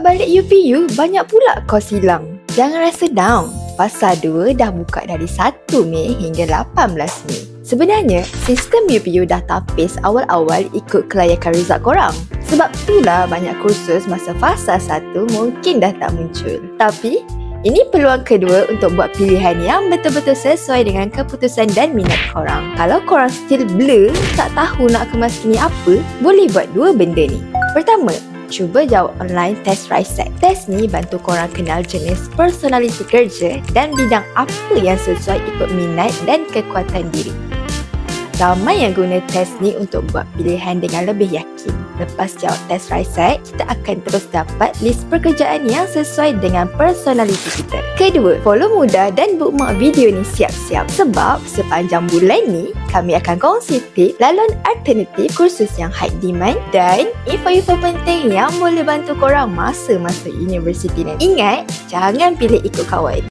balik UPU, banyak pula kos hilang. Jangan rasa down. Fasa 2 dah buka dari 1 Mei hingga 18 Mei. Sebenarnya, sistem UPU dah tapis awal-awal ikut kelayakan result korang. Sebab itulah banyak kursus masa fasa 1 mungkin dah tak muncul. Tapi, ini peluang kedua untuk buat pilihan yang betul-betul sesuai dengan keputusan dan minat korang. Kalau korang still blur, tak tahu nak kemas kini apa, boleh buat 2 benda ni. Pertama, cuba jawab online test RISEC. Test ni bantu korang kenal jenis personality kerja dan bidang apa yang sesuai ikut minat dan kekuatan diri. Ramai yang guna test ni untuk buat pilihan dengan lebih yakin. Lepas jawab test RISEC, kita akan terus dapat list pekerjaan yang sesuai dengan personality kita. Kedua, follow Mudah dan bookmark video ni siap-siap. Sebab sepanjang bulan ni, kami akan kongsi tip laluan alternatif kursus yang high demand dan info-info penting yang boleh bantu korang masa-masa universiti nanti. Ingat, jangan pilih ikut kawan.